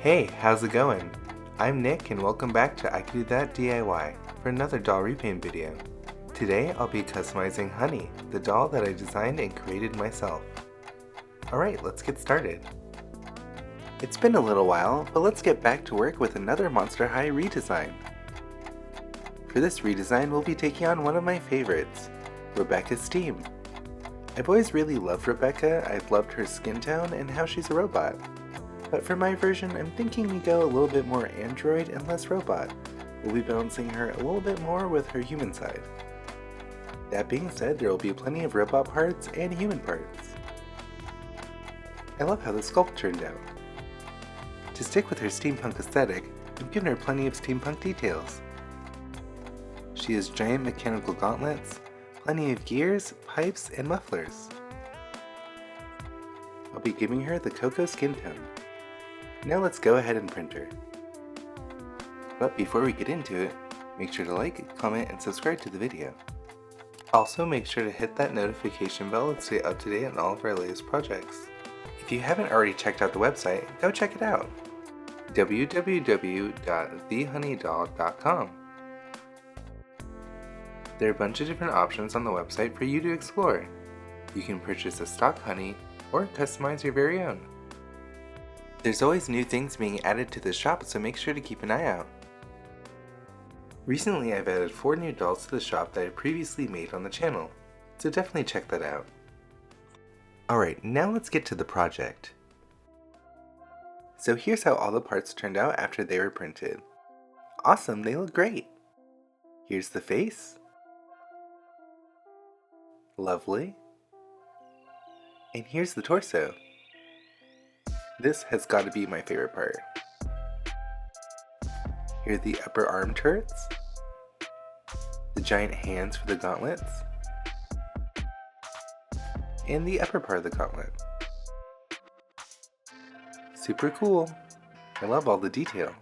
Hey, how's it going? I'm Nick and welcome back to I Can Do That DIY for another doll repaint video. Today I'll be customizing Honey, the doll that I designed and created myself. Alright, let's get started. It's been a little while, but let's get back to work with another Monster High redesign. For this redesign, we'll be taking on one of my favorites, Robecca's team. I've always really loved Robecca. I've loved her skin tone and how she's a robot. But for my version, I'm thinking we go a little bit more android and less robot. We'll be balancing her a little bit more with her human side. That being said, there will be plenty of robot parts and human parts. I love how the sculpt turned out. To stick with her steampunk aesthetic, I've given her plenty of steampunk details. She has giant mechanical gauntlets, plenty of gears, pipes, and mufflers. I'll be giving her the cocoa skin tone. Now let's go ahead and print her. But before we get into it, make sure to like, comment, and subscribe to the video. Also make sure to hit that notification bell to stay up to date on all of our latest projects. If you haven't already checked out the website, go check it out. www.thehoneydoll.com. There are a bunch of different options on the website for you to explore. You can purchase a stock honey or customize your very own. There's always new things being added to the shop, so make sure to keep an eye out. Recently I've added 4 new dolls to the shop that I previously made on the channel, so definitely check that out. Alright, now let's get to the project. So here's how all the parts turned out after they were printed. Awesome, they look great! Here's the face. Lovely. And here's the torso. This has got to be my favorite part. Here are the upper arm turrets, the giant hands for the gauntlets, and the upper part of the gauntlet. Super cool! I love all the detail.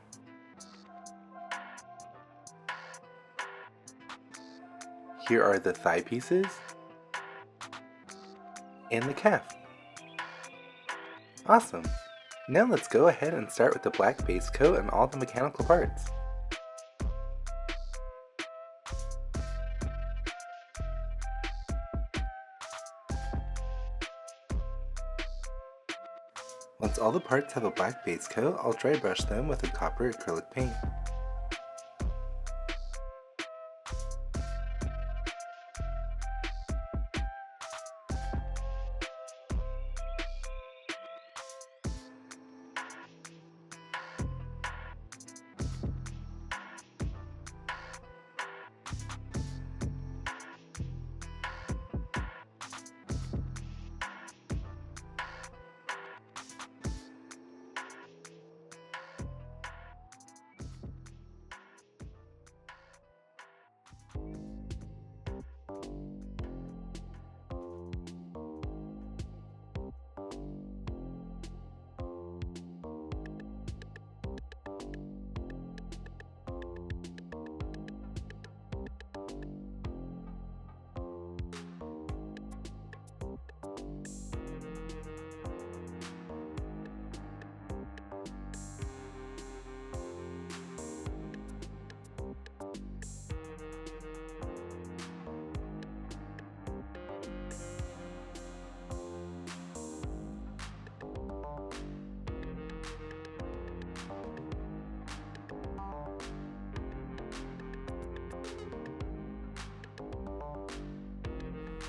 Here are the thigh pieces and the calf. Awesome! Now let's go ahead and start with the black base coat and all the mechanical parts. Once all the parts have a black base coat, I'll dry brush them with a copper acrylic paint.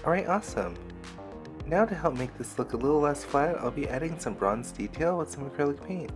Alright, awesome! Now to help make this look a little less flat, I'll be adding some bronze detail with some acrylic paint.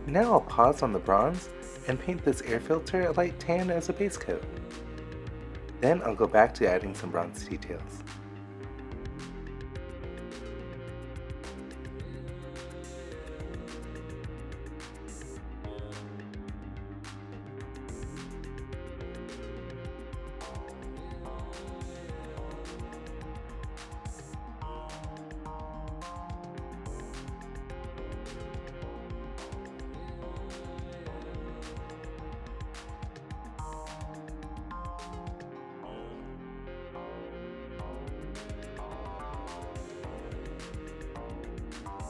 Now I'll pause on the bronze and paint this air filter a light tan as a base coat. Then I'll go back to adding some bronze details.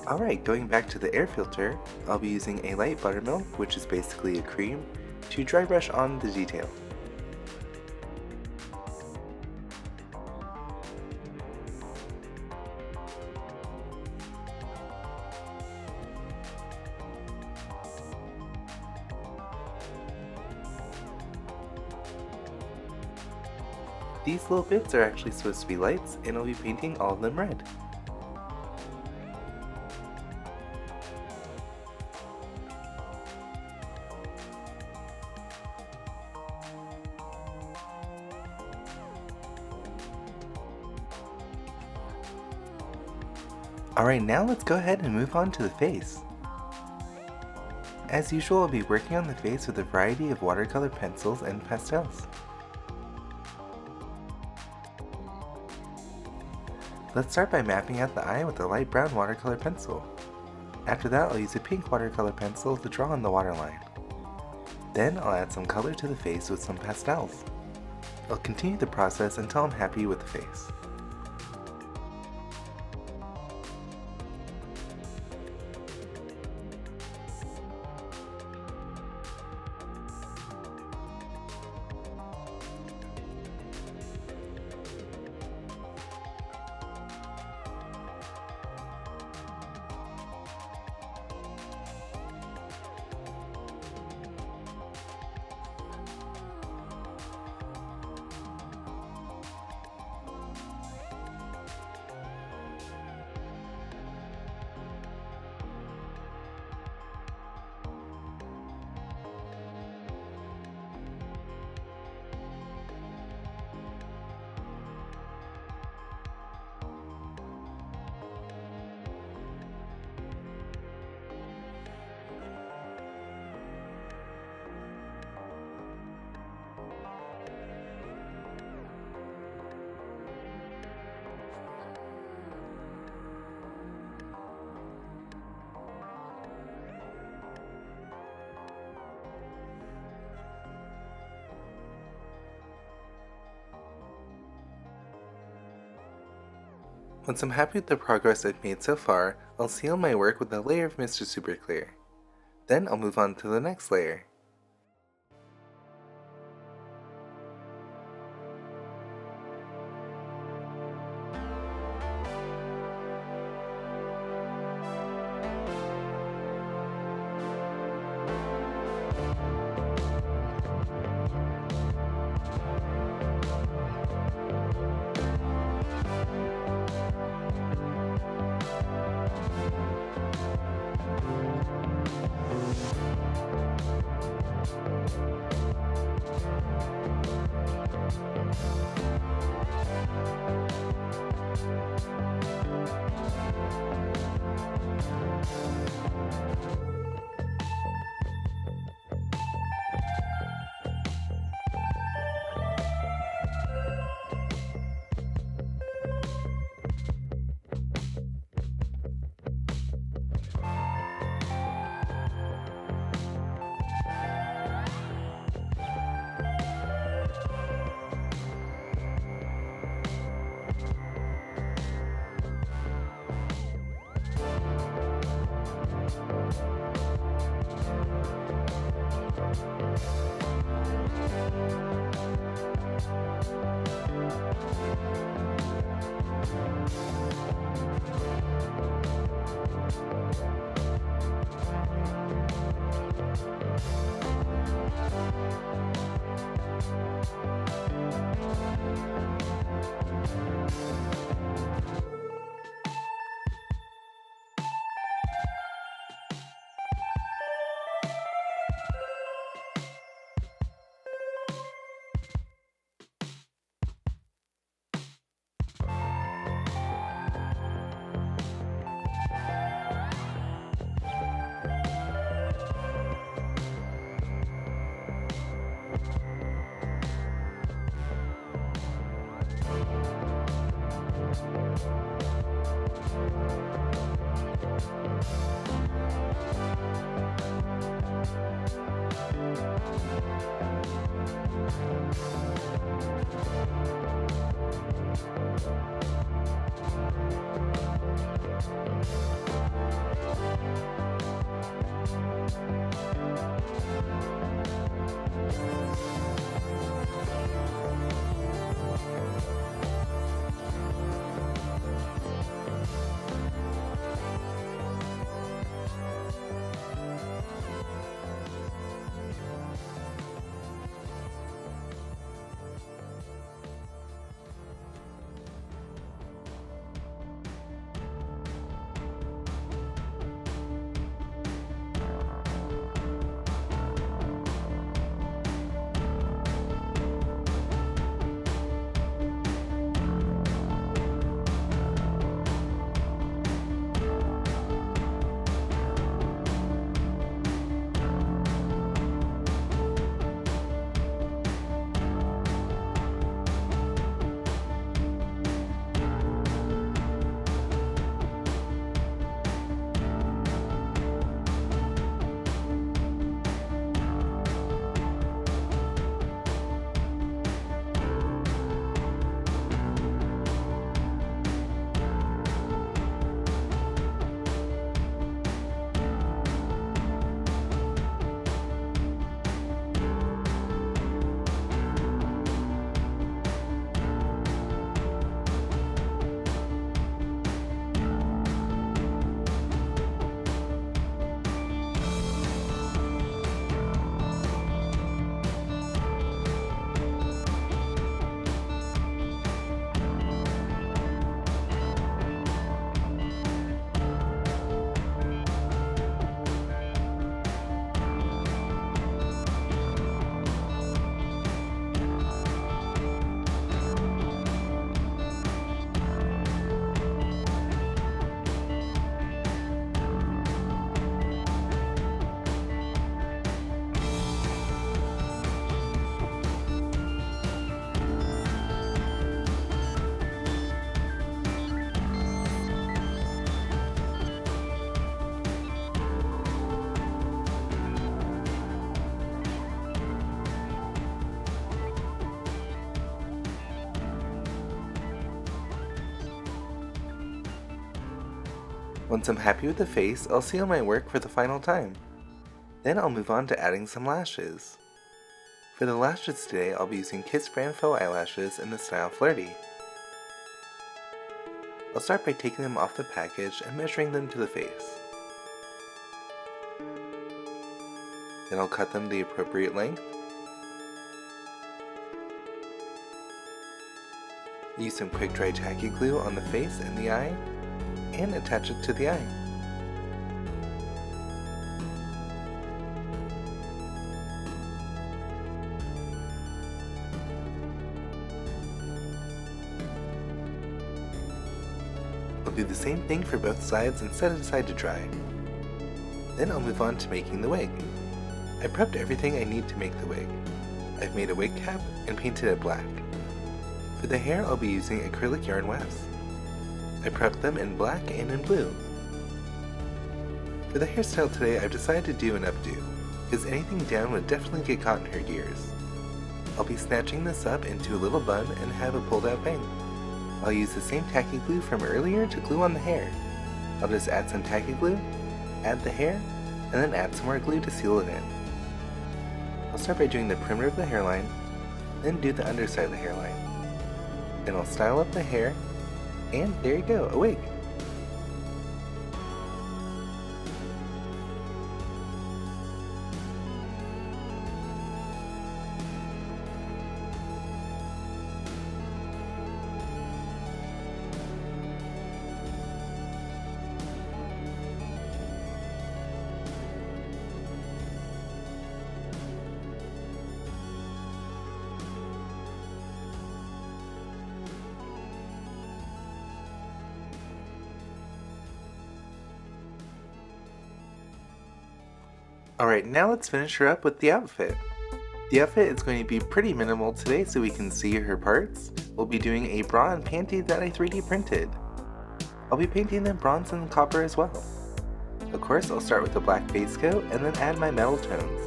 Alright, going back to the air filter, I'll be using a light buttermilk, which is basically a cream, to dry brush on the detail. These little bits are actually supposed to be lights, and I'll be painting all of them red. Alright, now let's go ahead and move on to the face. As usual, I'll be working on the face with a variety of watercolor pencils and pastels. Let's start by mapping out the eye with a light brown watercolor pencil. After that, I'll use a pink watercolor pencil to draw on the waterline. Then I'll add some color to the face with some pastels. I'll continue the process until I'm happy with the face. Once I'm happy with the progress I've made so far, I'll seal my work with a layer of Mr. Super Clear. Then I'll move on to the next layer. Once I'm happy with the face, I'll seal my work for the final time. Then I'll move on to adding some lashes. For the lashes today, I'll be using Kiss brand faux eyelashes in the style Flirty. I'll start by taking them off the package and measuring them to the face. Then I'll cut them the appropriate length. Use some quick dry tacky glue on the face and the eye, and attach it to the eye. I'll do the same thing for both sides and set it aside to dry. Then I'll move on to making the wig. I prepped everything I need to make the wig. I've made a wig cap and painted it black. For the hair, I'll be using acrylic yarn wefts. I prepped them in black and in blue. For the hairstyle today, I've decided to do an updo, because anything down would definitely get caught in her ears. I'll be snatching this up into a little bun and have a pulled out bang. I'll use the same tacky glue from earlier to glue on the hair. I'll just add some tacky glue, add the hair, and then add some more glue to seal it in. I'll start by doing the perimeter of the hairline, then do the underside of the hairline. Then I'll style up the hair, and there you go, a wig! Alright, now let's finish her up with the outfit. The outfit is going to be pretty minimal today so we can see her parts. We'll be doing a bra and panty that I 3D printed. I'll be painting them bronze and copper as well. Of course, I'll start with the black base coat and then add my metal tones.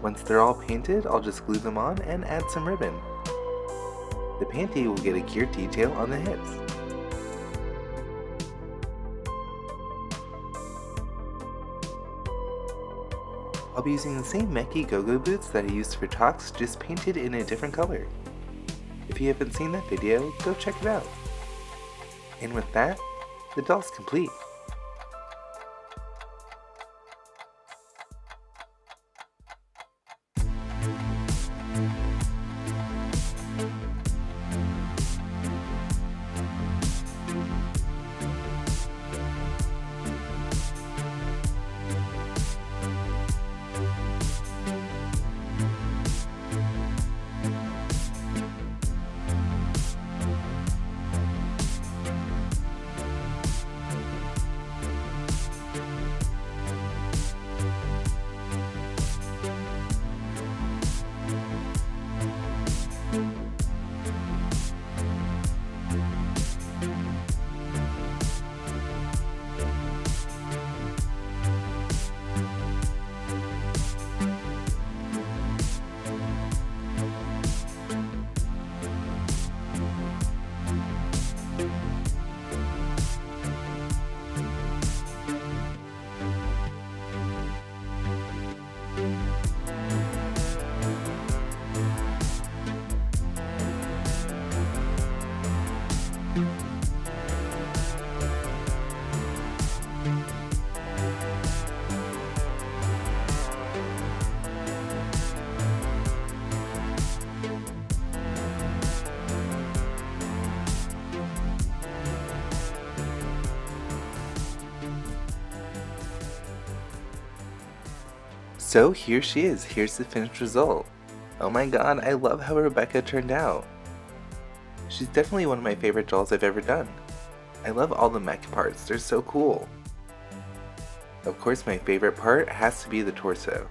Once they're all painted, I'll just glue them on and add some ribbon. The panty will get a geared detail on the hips. I'll be using the same MECH go-go boots that I used for talks, just painted in a different color. If you haven't seen that video, go check it out. And with that, the doll's complete. So here she is, here's the finished result. Oh my god, I love how Robecca turned out. She's definitely one of my favorite dolls I've ever done. I love all the mech parts, they're so cool. Of course my favorite part has to be the torso.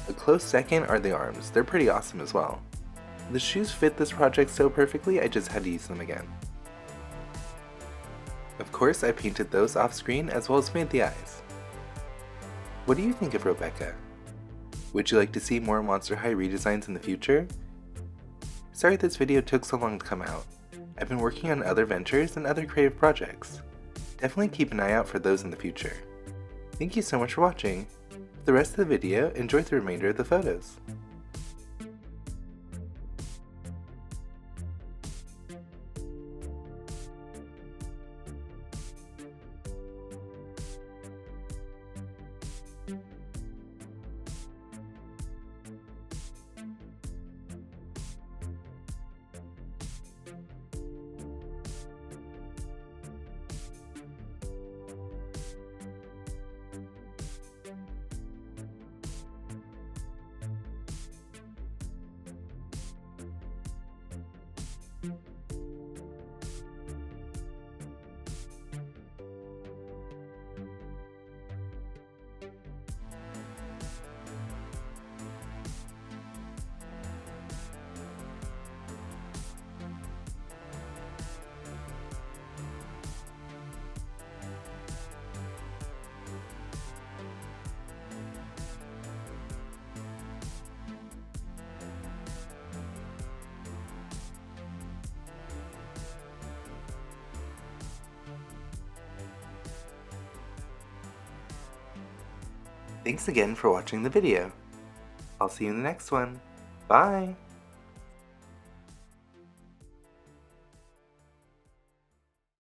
A close second are the arms, they're pretty awesome as well. The shoes fit this project so perfectly I just had to use them again. Of course, I painted those off screen as well as made the eyes. What do you think of Robecca? Would you like to see more Monster High redesigns in the future? Sorry this video took so long to come out. I've been working on other ventures and other creative projects. Definitely keep an eye out for those in the future. Thank you so much for watching. For the rest of the video, enjoy the remainder of the photos. Thanks again for watching the video. I'll see you in the next one. Bye!